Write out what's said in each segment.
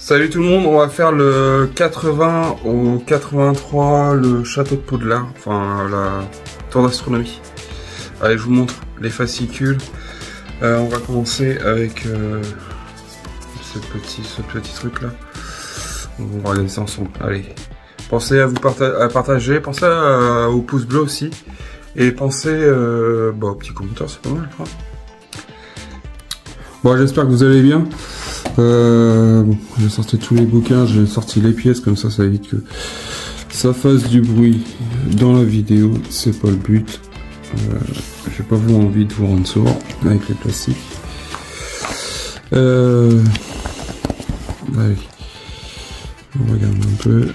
Salut tout le monde, on va faire le 80 au 83, le château de Poudlard, enfin la tour d'astronomie. Allez, je vous montre les fascicules. On va commencer avec ce petit truc là. On va regarder ça ensemble. Allez, pensez à vous partager, pensez au pouce bleu aussi. Et pensez au petit commentaire, c'est pas mal, je crois. Bon, j'espère que vous allez bien. J'ai sorti tous les bouquins, j'ai sorti les pièces, comme ça évite que ça fasse du bruit dans la vidéo, c'est pas le but. J'ai pas vraiment envie de vous rendre sourd avec les plastiques. Allez, on regarde un peu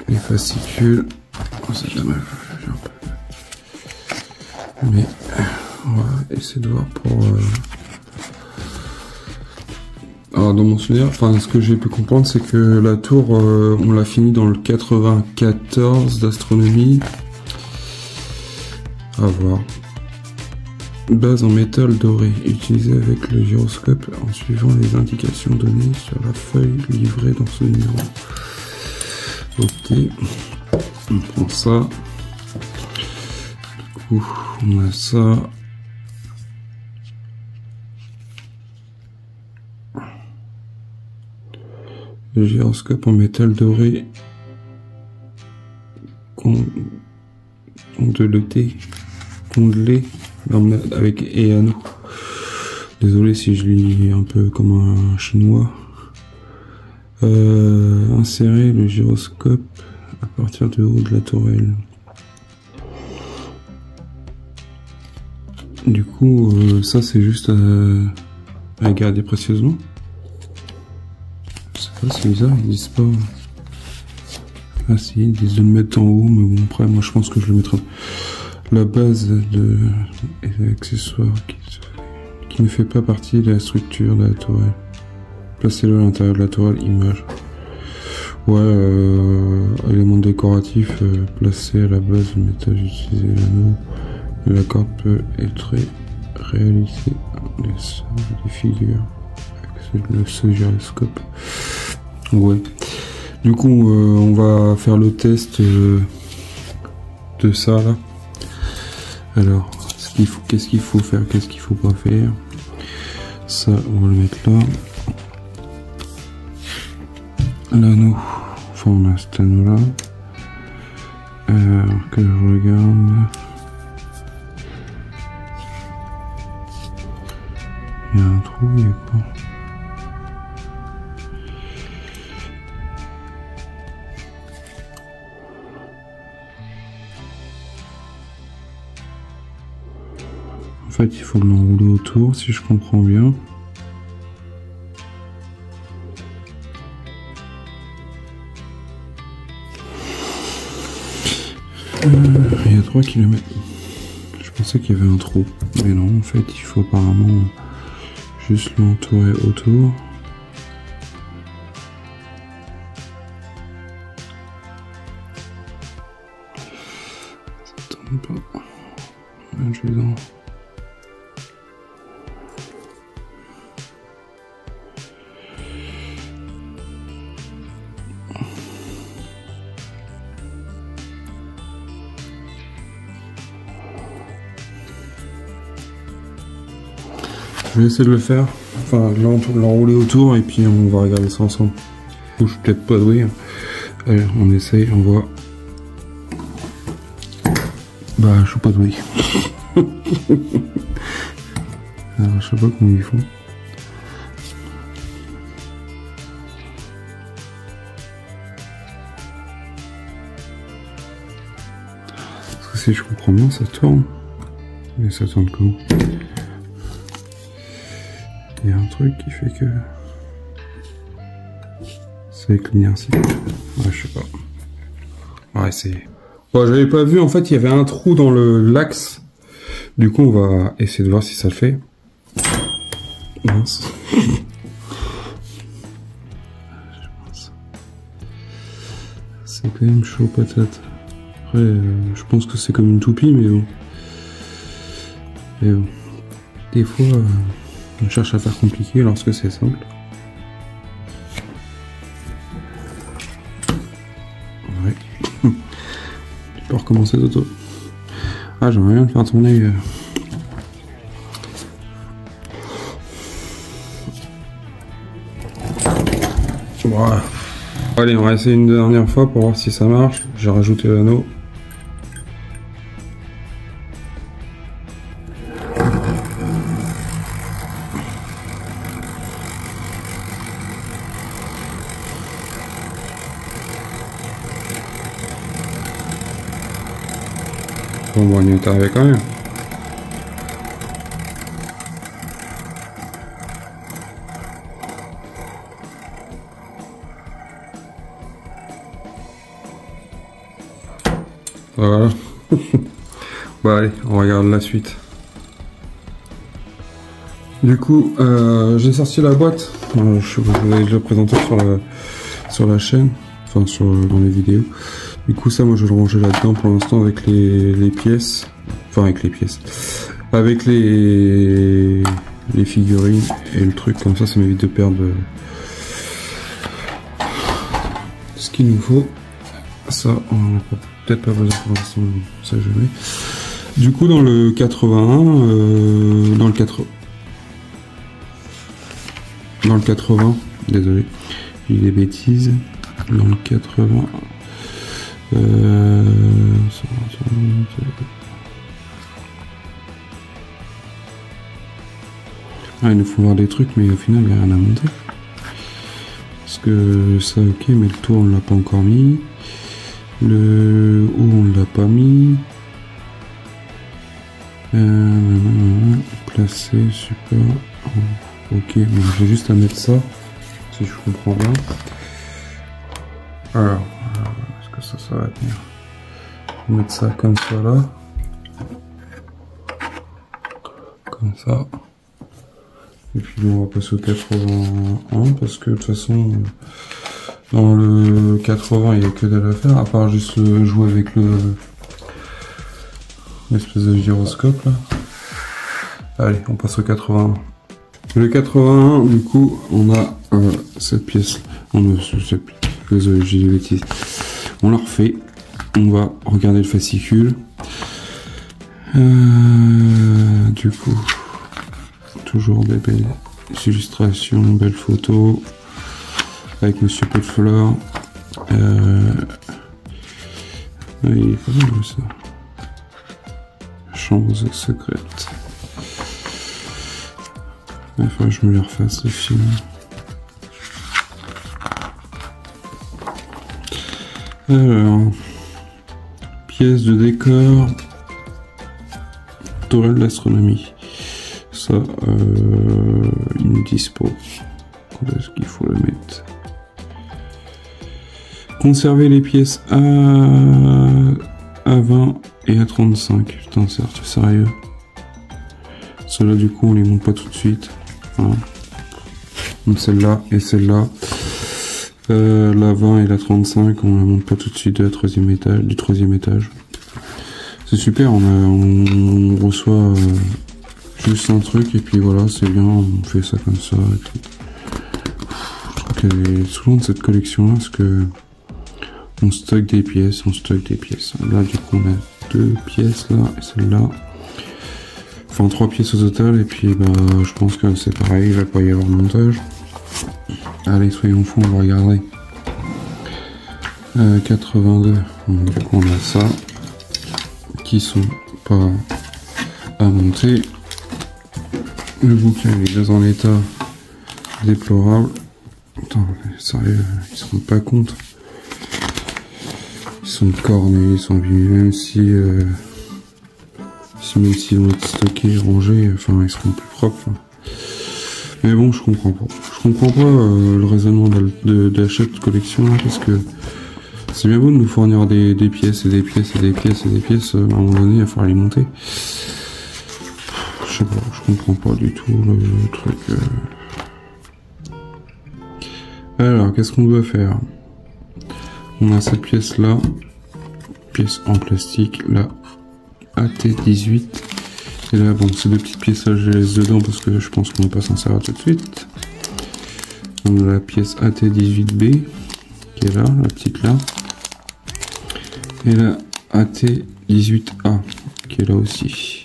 les fascicules. Oh, c'est dommage, j'ai un peu. Mais on va essayer de voir pour. Alors dans mon souvenir, enfin ce que j'ai pu comprendre, c'est que la tour, on l'a fini dans le 94 d'astronomie. À voir. Base en métal doré, utilisée avec le gyroscope en suivant les indications données sur la feuille livrée dans ce numéro. Ok, on prend ça. Du coup, on a ça. Le gyroscope en métal doré condelé avec et anneau. Désolé si je lis un peu comme un chinois. Insérer le gyroscope à partir du haut de la tourelle. Du coup, ça c'est juste à garder précieusement. C'est bizarre, ils disent pas. Ah si, ils disent de le mettre en haut, mais bon, après, moi je pense que je le mettrai. La base de l'accessoire qui ne fait pas partie de la structure de la tourelle. Placez-le à l'intérieur de la tourelle, image. Ouais, élément décoratif, placé à la base du métal, utiliser l'anneau. La corde peut être réalisée des figures avec ce gyroscope. Ouais. Du coup, on va faire le test de ça là. Alors, qu'est-ce qu'il faut faire, qu'est-ce qu'il faut pas faire. Ça, on va le mettre là. L'anneau, enfin on a cet anneau là. Que je regarde. Il y a un trou, il y a quoi? En fait, il faut l'enrouler autour, si je comprends bien. Il y a 3 km. Je pensais qu'il y avait un trou. Mais non, en fait, il faut apparemment juste l'entourer autour. Ça tombe pas. Je vais dans... Je vais essayer de le faire, enfin l'enrouler autour et puis on va regarder ça ensemble. Je suis peut-être pas doué. Allez, on essaye, on voit. Bah, je suis pas doué. Alors, je sais pas comment ils font. Parce que si je comprends bien, ça tourne. Mais ça tourne comment? Il y a un truc qui fait que c'est avec l'inertie. Ouais, je sais pas. On va essayer. Bon, j'avais pas vu, en fait, il y avait un trou dans l'axe. Du coup, on va essayer de voir si ça le fait. Mince. C'est quand même chaud patate. Après, je pense que c'est comme une toupie, mais bon. Et bon. Des fois... on cherche à faire compliqué lorsque c'est simple. recommencer Toto. Ah, j'aimerais bien le faire tourner. Voilà. Allez, on va essayer une dernière fois pour voir si ça marche. J'ai rajouté l'anneau. Bon, on y est arrivé quand même. Voilà. Bah allez, on regarde la suite. Du coup, j'ai sorti la boîte. Je vous l'avais déjà présenté sur la chaîne, enfin dans les vidéos. Du coup, ça, moi, je vais le ranger là-dedans pour l'instant avec les pièces. Enfin, avec les pièces. Avec les figurines et le truc, comme ça m'évite de perdre ce qu'il nous faut. Ça, on n'en a peut-être pas besoin pour l'instant, ça je mets. Du coup, dans le 81, dans le 80, désolé, j'ai dit des bêtises. Dans le 80, il nous faut voir des trucs, mais au final, il n'y a rien à monter. Parce que ça, ok, mais le tour, on l'a pas encore mis. Le haut, on l'a pas mis. Placé, super. Ok, mais j'ai juste à mettre ça, si je comprends bien. Alors, est-ce que ça va tenir? On va mettre ça comme ça là. Comme ça. Et puis on va passer au 81 parce que de toute façon, dans le 80, il n'y a que dalle à faire, à part juste jouer avec l'espèce de gyroscope là. Allez, on passe au 81. Le 81, du coup, on a cette pièce. Désolé, j'ai des bêtises. On la refait. On va regarder le fascicule. Du coup, toujours des belles illustrations, belles photos avec Monsieur Potfleur. Il est pas mal ça. Chambres secrètes. Il faudrait que je me les refasse le film. Alors, pièces de décor, tourelle d'astronomie. Ça, il nous dispo. Où est-ce qu'il faut le mettre? Conserver les pièces à 20 et à 35. Putain, c'est sérieux. Celle-là, du coup, on les monte pas tout de suite. Voilà. Donc celle-là et celle-là. La 20 et la 35, on la monte pas tout de suite du troisième étage. C'est super, on reçoit juste un truc et puis voilà, c'est bien, on fait ça comme ça et tout. Je trouve qu'elle est souvent de cette collection-là, parce que on stocke des pièces. Là, du coup, on a 2 pièces là et celle-là. Enfin, 3 pièces au total, et puis bah, je pense que c'est pareil, il va pas y avoir de montage. Allez, soyons fous, on va regarder. 82, donc, du coup on a ça, qui sont pas à monter. Le bouquin il est dans un état déplorable. Attends, sérieux, ils se rendent pas compte. Ils sont cornés, ils sont abîmés, même si même s'ils vont être stockés, rangés, enfin ils seront plus propres. Mais bon, je comprends pas. Je comprends pas le raisonnement d'achat de collection là, parce que c'est bien beau de nous fournir des pièces et des pièces et des pièces et des pièces. À un moment donné, il va falloir les monter. Je sais pas, je comprends pas du tout le truc. Alors, qu'est-ce qu'on doit faire? On a cette pièce là, pièce en plastique, là, AT18. Et là, bon, ces 2 petites pièces là, je les laisse dedans parce que je pense qu'on va pas s'en servir tout de suite. On a la pièce AT18B qui est là, la petite là. Et la AT18A qui est là aussi.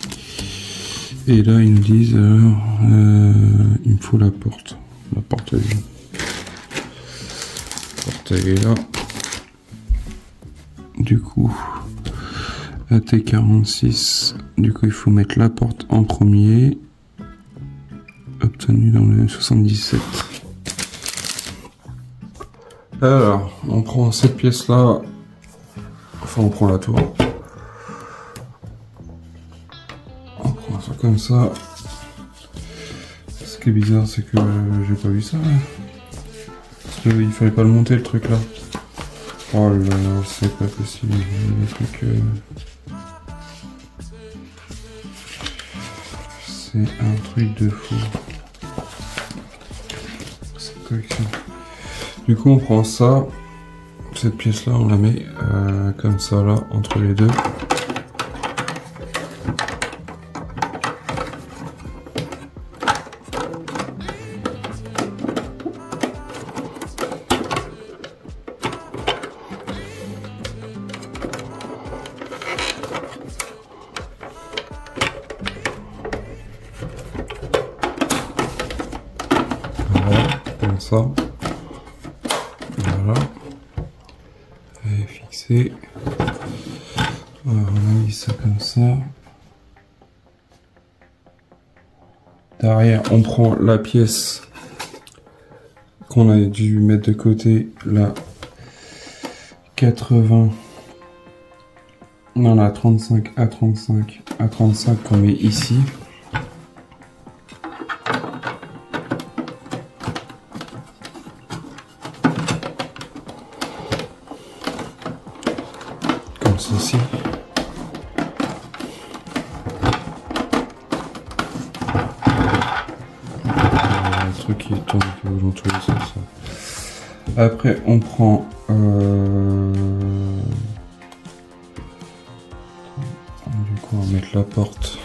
Et là ils nous disent alors il me faut la porte. La porte elle est là. La porte elle est là. Du coup AT46, du coup il faut mettre la porte en premier, obtenu dans le 77. Alors on prend cette pièce là, enfin on prend la tour, on prend ça comme ça. Ce qui est bizarre c'est que j'ai pas vu ça, parce qu'il fallait pas le monter le truc là. Oh là là, c'est pas possible, les trucs... C'est un truc de fou. Cette collection. Du coup on prend ça, cette pièce là on la met comme ça là, entre les deux. Comme ça, voilà, elle est fixée. Alors on a mis ça comme ça. Derrière on prend la pièce qu'on a dû mettre de côté, la 80, non la 35 à 35 à 35 qu'on met ici. Comme ceci. Le truc qui tourne dans tous les sens. Après on prend du coup on va mettre la porte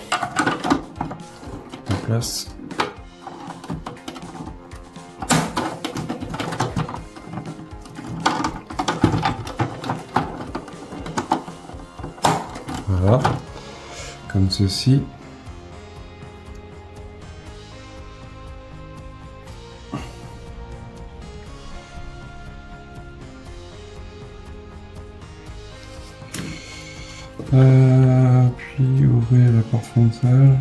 en place. Voilà, comme ceci. Puis ouvrir la porte frontale.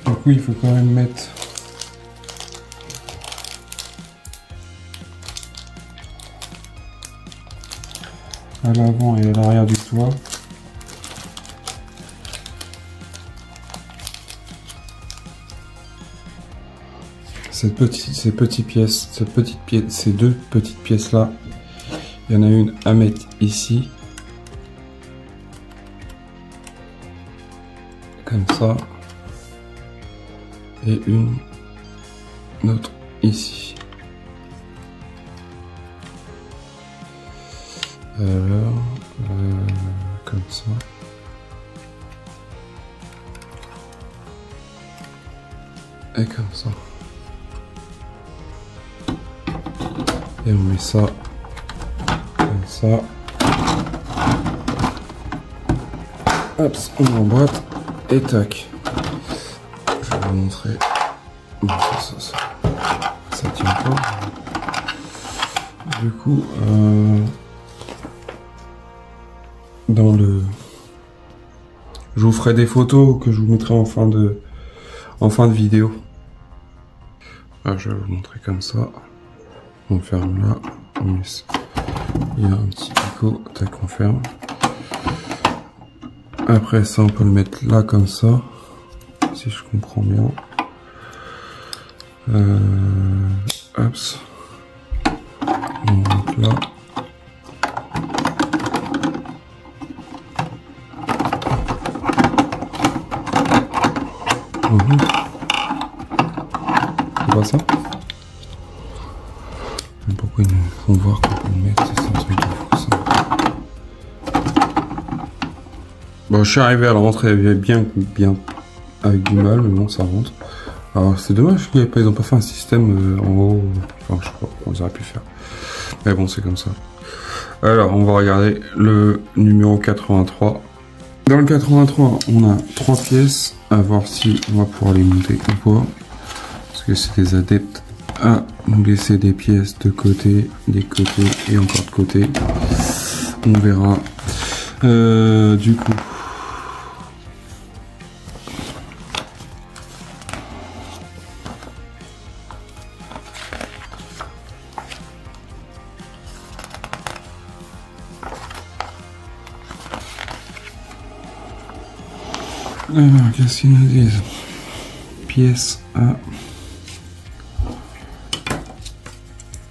Du coup, il faut quand même mettre à l'avant et à l'arrière du toit. Ces deux petites pièces là, il y en a une à mettre ici, comme ça, et une autre ici. Alors, comme ça. Et comme ça. Et on met ça comme ça. Hop, on emboîte et tac. Je vais vous montrer. Bon, ça tient pas. Du coup, dans le... Je vous ferai des photos que je vous mettrai en fin de vidéo. Alors, je vais vous montrer comme ça. On ferme là. Il y a un petit picot. Tac, on ferme. Après ça, on peut le mettre là comme ça. Si je comprends bien. Hop. On monte là. C'est pas ça? Pourquoi ils nous font voir qu'on peut le mettre? C'est un truc de fou ça. Bon, je suis arrivé à la rentrée bien avec du mal, mais bon, ça rentre. Alors, c'est dommage qu'ils n'ont pas fait un système en haut. Enfin, je sais pas, on aurait pu faire. Mais bon, c'est comme ça. Alors, on va regarder le numéro 83. Dans le 83, on a 3 pièces, à voir si on va pouvoir les monter ou pas. Parce que c'est des adeptes à nous laisser des pièces de côté, des côtés et encore de côté. On verra. Du coup... Alors, qu'est-ce qu'ils nous disent? Pièce A.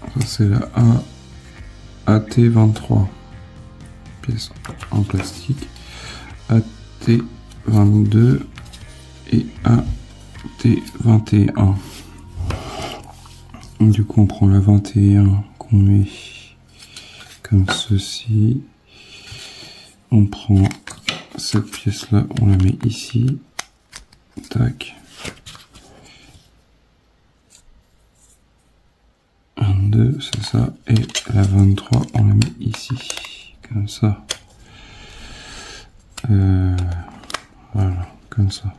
Ça, c'est la A. AT23. Pièce en plastique. AT22 et AT21. Du coup, on prend la 21 qu'on met comme ceci. On prend cette pièce là, on la met ici, tac, 22, c'est ça, et la 23 on la met ici, comme ça, voilà, comme ça.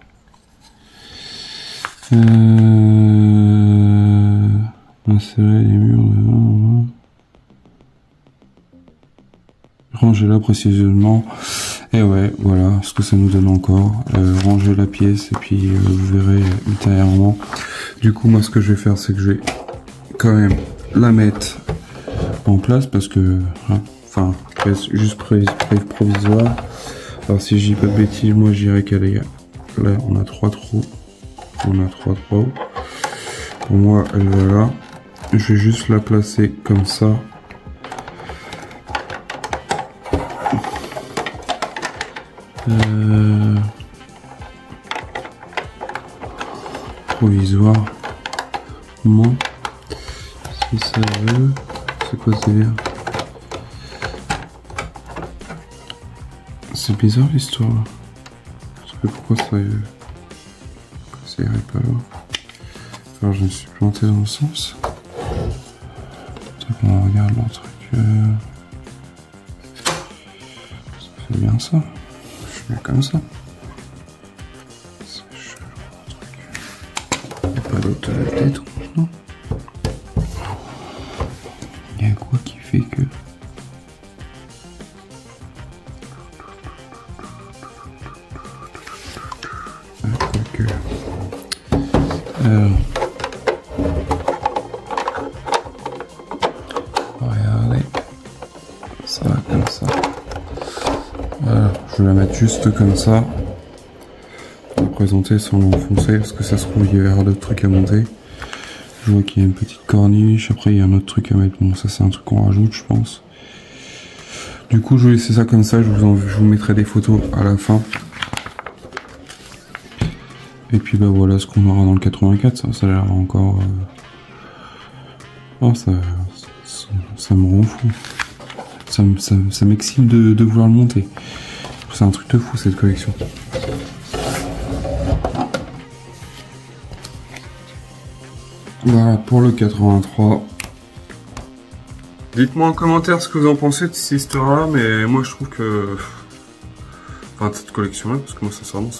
Insérer les murs devant, rangez-la précisément. Et ouais, voilà ce que ça nous donne encore. Ranger la pièce et puis vous verrez ultérieurement. Du coup, moi, ce que je vais faire, c'est que je vais quand même la mettre en place parce que, enfin, juste provisoire. Alors, si je dis pas de bêtises, moi, je dirais qu'elle est là. On a 3 trous. On a 3 trous. Pour moi, elle va là. Je vais juste la placer comme ça. Provisoirement, si ça veut. C'est quoi ce délire? C'est bizarre l'histoire. Je sais pas pourquoi ça irait pas là. Alors je me suis planté dans le sens. On regarde leur truc. Ça fait bien ça. Je mets comme ça. C'est chelou, le truc. Il n'y a pas d'autre tête, non? Il y a quoi qui fait que... Quoique... regardez. Ça va comme ça. Voilà, je vais la mettre juste comme ça. Pour présenter sans l'enfoncer, parce que ça se trouve il y a d'autres trucs à monter. Je vois qu'il y a une petite corniche, après il y a un autre truc à mettre. Bon, ça c'est un truc qu'on rajoute, je pense. Du coup, je vais laisser ça comme ça. Je vous mettrai des photos à la fin. Et puis bah voilà ce qu'on aura dans le 84. Ça a l'air encore. Oh, ça me rend fou. Ça m'excite de vouloir le monter. C'est un truc de fou cette collection. Voilà pour le 83. Dites-moi en commentaire ce que vous en pensez de cette histoire-là, mais moi je trouve que... Enfin, de cette collection-là, parce que moi sincèrement,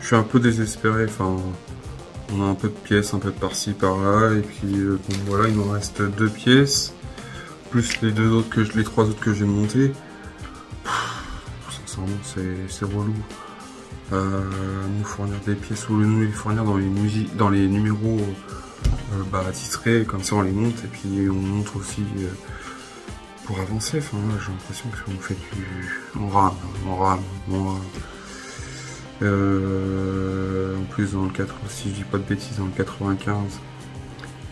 je suis un peu désespéré. Enfin, on a un peu de pièces, un peu de par-ci, par-là, et puis bon, voilà, il nous reste 2 pièces, plus les 3 autres que j'ai montés. Sincèrement, c'est relou. Nous fournir des pièces ou nous les fournir dans les numéros titrés, comme ça on les monte et puis on montre aussi pour avancer. Enfin là, j'ai l'impression qu'on fait on rame. En plus dans le 4, si je dis pas de bêtises, dans le 95,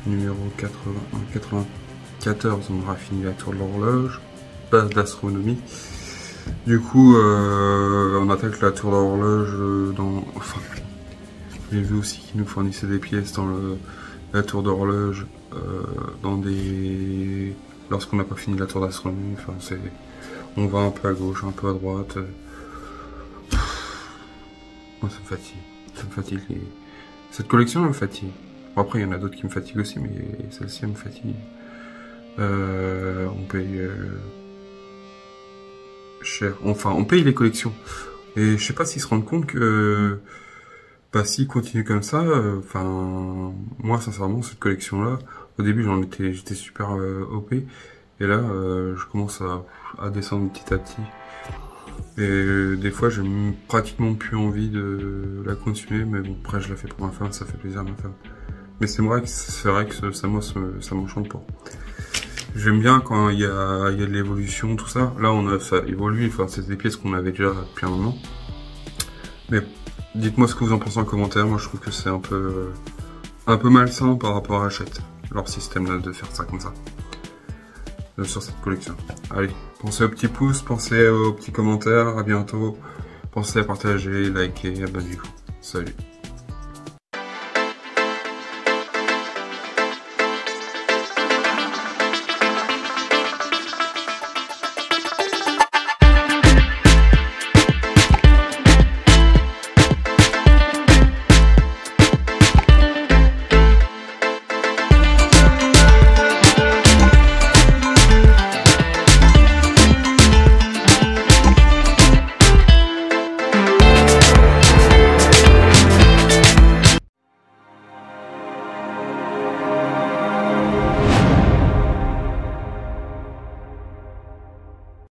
numéro 94, on aura fini la tour de l'horloge, base d'astronomie. Du coup, on attaque la tour d'horloge enfin, j'ai vu aussi qu'ils nous fournissaient des pièces dans la tour d'horloge, lorsqu'on n'a pas fini la tour d'astronomie. Enfin, on va un peu à gauche, un peu à droite. Moi, ça me fatigue. Ça me fatigue. Cette collection, elle me fatigue. Bon, après, il y en a d'autres qui me fatiguent aussi, mais celle-ci, elle me fatigue. On paye cher. Enfin, on paye les collections. Et je sais pas s'ils se rendent compte que, bah, s'ils continuent comme ça, enfin, moi, sincèrement, cette collection-là, au début, j'étais super OP. Et là, je commence à descendre petit à petit. Et des fois, j'ai pratiquement plus envie de la continuer, mais bon, après, je la fais pour ma femme, ça fait plaisir à ma femme. Mais c'est vrai que ça m'enchante pas. J'aime bien quand il y a de l'évolution, tout ça. Là, ça évolue, enfin, c'est des pièces qu'on avait déjà depuis un moment. Mais dites-moi ce que vous en pensez en commentaire. Moi, je trouve que c'est un peu malsain par rapport à Hachette, leur système là de faire ça comme ça. Sur cette collection. Allez, pensez au petit pouce, pensez aux petits commentaires, à bientôt. Pensez à partager, liker, abonnez-vous. Salut.